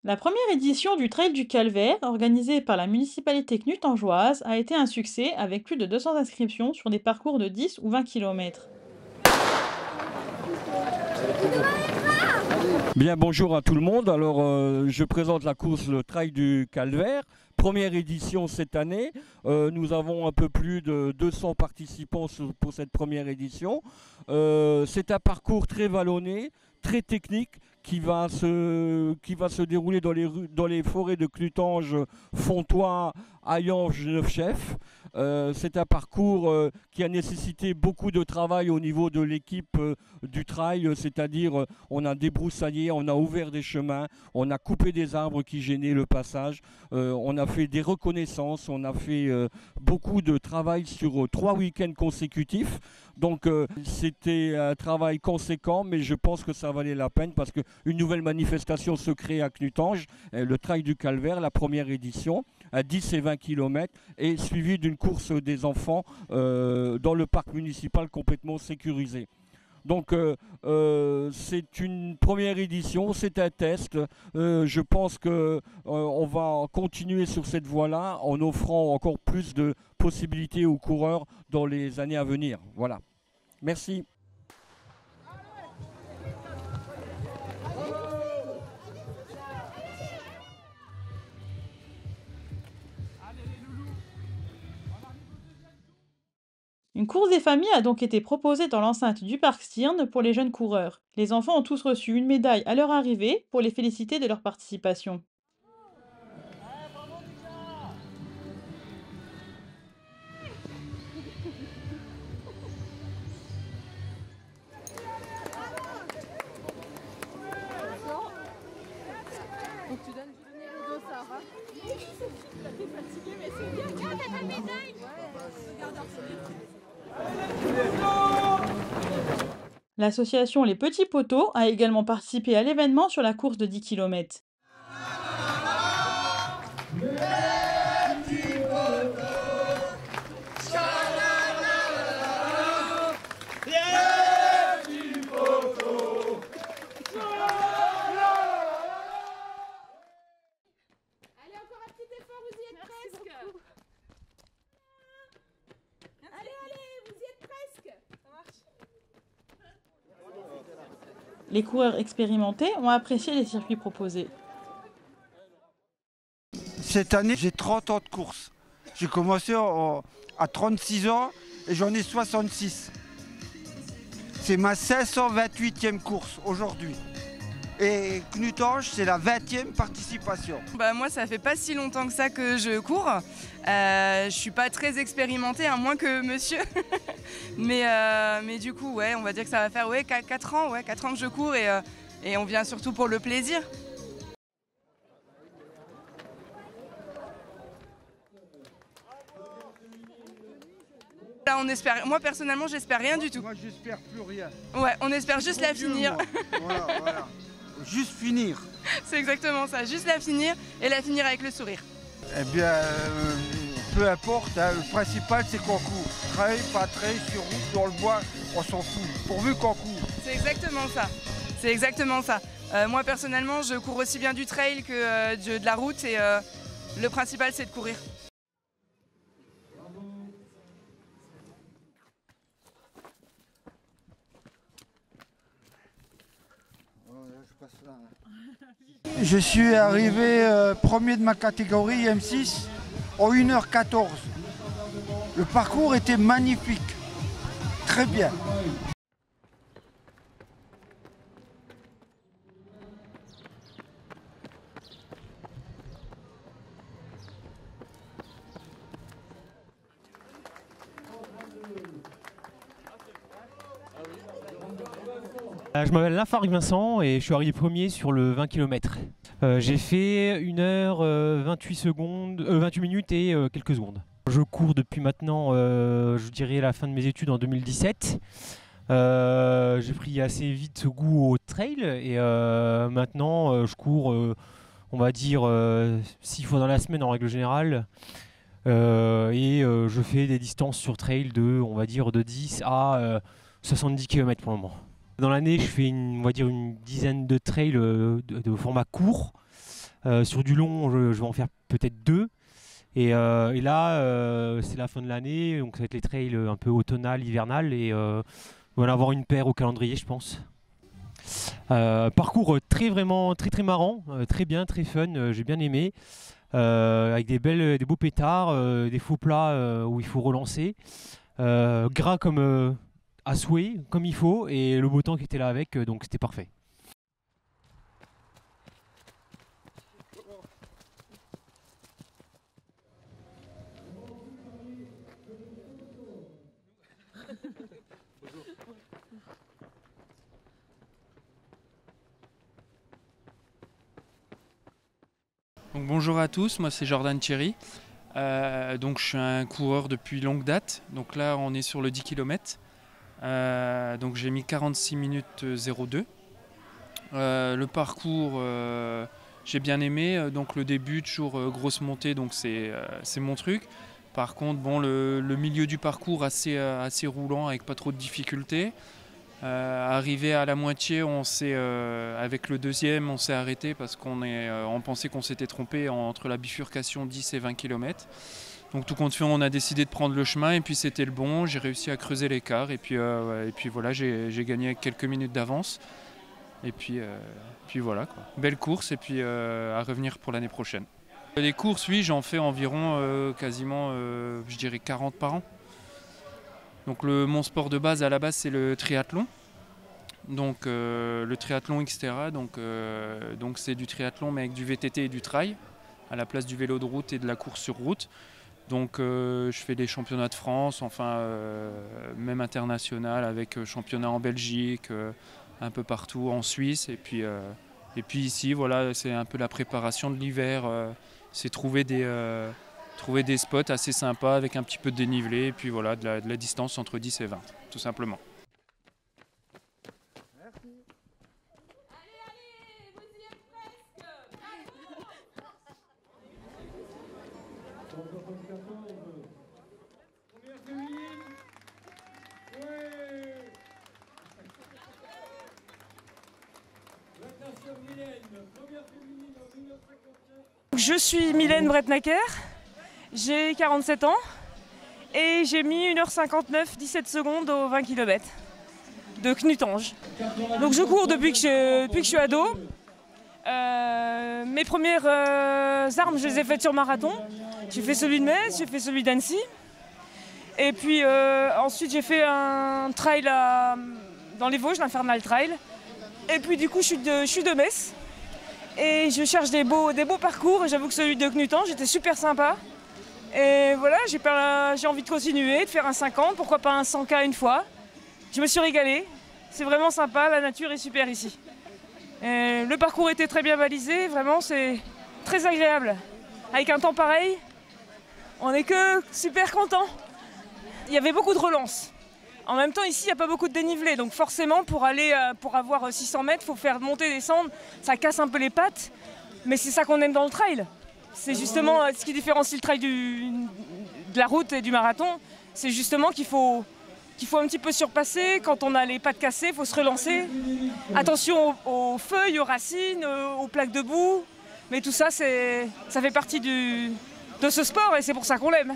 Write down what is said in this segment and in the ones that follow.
La première édition du Trail du Calvaire, organisée par la municipalité knutangeoise, a été un succès avec plus de 200 inscriptions sur des parcours de 10 ou 20 km. Bien, bonjour à tout le monde. Alors, je présente la course le Trail du Calvaire. Première édition cette année. Nous avons un peu plus de 200 participants pour cette première édition. C'est un parcours très vallonné, très technique, qui va se dérouler dans les forêts de Clutange, Fontoy, Hayange, Neufchef. C'est un parcours qui a nécessité beaucoup de travail au niveau de l'équipe du trail, c'est-à-dire on a débroussaillé, on a ouvert des chemins, on a coupé des arbres qui gênaient le passage, on a fait des reconnaissances, on a fait beaucoup de travail sur 3 week-ends consécutifs. Donc c'était un travail conséquent, mais je pense que ça valait la peine parce qu'une nouvelle manifestation se crée à Knutange, le Trail du Calvaire, la première édition, à 10 et 20 km, et suivi d'une course des enfants dans le parc municipal complètement sécurisé. Donc c'est une première édition, c'est un test. Je pense qu'on va continuer sur cette voie-là en offrant encore plus de possibilités aux coureurs dans les années à venir. Voilà. Merci. Une course des familles a donc été proposée dans l'enceinte du parc Stirn pour les jeunes coureurs. Les enfants ont tous reçu une médaille à leur arrivée pour les féliciter de leur participation. Donc tu donnes le dos, Sarah. T'es fatiguée, mais c'est bien. Regarde, t'as ta médaille. L'association Les Petits Poteaux a également participé à l'événement sur la course de 10 km. Allez, encore un petit effort, vous y êtes presque. Allez, vous y êtes presque. Ça marche. Les coureurs expérimentés ont apprécié les circuits proposés. Cette année, j'ai 30 ans de course. J'ai commencé à 36 ans et j'en ai 66. C'est ma 528e course aujourd'hui. Et Knutange, c'est la 20e participation. Moi, ça fait pas si longtemps que ça que je cours. Je suis pas très expérimentée, hein, moins que monsieur. mais du coup, ouais, on va dire que ça va faire 4 ans, 4 ans que je cours et on vient surtout pour le plaisir. Là, on espère. Moi, personnellement, j'espère rien du tout. Moi, j'espère plus rien. Ouais, on espère juste la finir. Voilà. Juste finir. C'est exactement ça, juste la finir et la finir avec le sourire. Eh bien, peu importe, hein, le principal c'est qu'on court. Trail, pas trail, sur route, dans le bois, on s'en fout, pourvu qu'on court. C'est exactement ça. C'est exactement ça. Moi personnellement, je cours aussi bien du trail que de la route et le principal c'est de courir. Je suis arrivé premier de ma catégorie M6 en 1h14. Le parcours était magnifique, très bien. Je m'appelle Lafargue Vincent et je suis arrivé premier sur le 20 km. J'ai fait 1h28 secondes, 28 minutes et quelques secondes. Je cours depuis maintenant, je dirais la fin de mes études en 2017. J'ai pris assez vite goût au trail et maintenant je cours, on va dire, 6 fois dans la semaine en règle générale. Je fais des distances sur trail on va dire, de 10 à 70 km pour le moment. Dans l'année, je fais on va dire une dizaine de trails de format court. Sur du long, je vais en faire peut-être 2. Et là, c'est la fin de l'année, donc ça va être les trails un peu automnal, hivernal, et on va en avoir une paire au calendrier, je pense. Parcours très marrant, très bien, très fun, j'ai bien aimé. Avec des beaux pétards, des faux plats où il faut relancer, gras comme à souhait, comme il faut, et le beau temps qui était là avec, donc c'était parfait. Donc bonjour à tous, moi c'est Jordan Thierry. Donc je suis un coureur depuis longue date. Donc là on est sur le 10 km. Donc j'ai mis 46 minutes 02. Le parcours j'ai bien aimé. Donc le début toujours grosse montée, donc c'est mon truc. Par contre bon le milieu du parcours assez roulant avec pas trop de difficultés. Arrivé à la moitié, avec le deuxième, on s'est arrêté parce on pensait qu'on s'était trompé entre la bifurcation 10 et 20 km. Donc tout compte fait, on a décidé de prendre le chemin et puis c'était le bon. J'ai réussi à creuser l'écart et puis voilà, j'ai gagné avec quelques minutes d'avance. Et puis voilà quoi. Belle course et puis à revenir pour l'année prochaine. Les courses, oui, j'en fais environ quasiment, je dirais 40 par an. Donc mon sport de base à la base c'est le triathlon, donc le triathlon Xterra, donc c'est du triathlon mais avec du VTT et du trail à la place du vélo de route et de la course sur route. Donc je fais des championnats de France, enfin même international avec championnat en Belgique, un peu partout en Suisse et puis ici voilà c'est un peu la préparation de l'hiver, c'est trouver des spots assez sympas avec un petit peu de dénivelé et puis voilà, de la distance entre 10 et 20, tout simplement. Allez, vous y êtes presque. Je suis Mylène Bretnaker, j'ai 47 ans et j'ai mis 1h59, 17 secondes aux 20 km de Knutange. Donc je cours depuis que je suis ado. Mes premières armes, je les ai faites sur marathon. J'ai fait celui de Metz, j'ai fait celui d'Annecy. Et puis ensuite j'ai fait un trail dans les Vosges, l'Infernal Trail. Et puis du coup je suis de Metz. Et je cherche des beaux parcours et j'avoue que celui de Knutange était super sympa. Et voilà, j'ai envie de continuer, de faire un 50, pourquoi pas un 100K une fois. Je me suis régalée, c'est vraiment sympa, la nature est super ici. Et le parcours était très bien balisé, vraiment c'est très agréable. Avec un temps pareil, on n'est que super content. Il y avait beaucoup de relances. En même temps, ici, il n'y a pas beaucoup de dénivelé, donc forcément, pour avoir 600 mètres, il faut faire monter, descendre, ça casse un peu les pattes, mais c'est ça qu'on aime dans le trail. C'est justement ce qui différencie le trail de la route et du marathon, c'est justement qu'il faut un petit peu surpasser. Quand on a les pattes cassées, il faut se relancer. Attention aux feuilles, aux racines, aux plaques de boue, mais tout ça, ça fait partie de ce sport et c'est pour ça qu'on l'aime.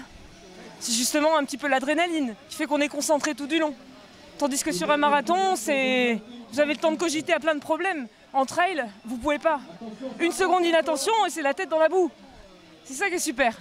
C'est justement un petit peu l'adrénaline qui fait qu'on est concentré tout du long. Tandis que sur un marathon, vous avez le temps de cogiter à plein de problèmes. En trail, vous ne pouvez pas. Une seconde d'inattention et c'est la tête dans la boue. C'est ça qui est super.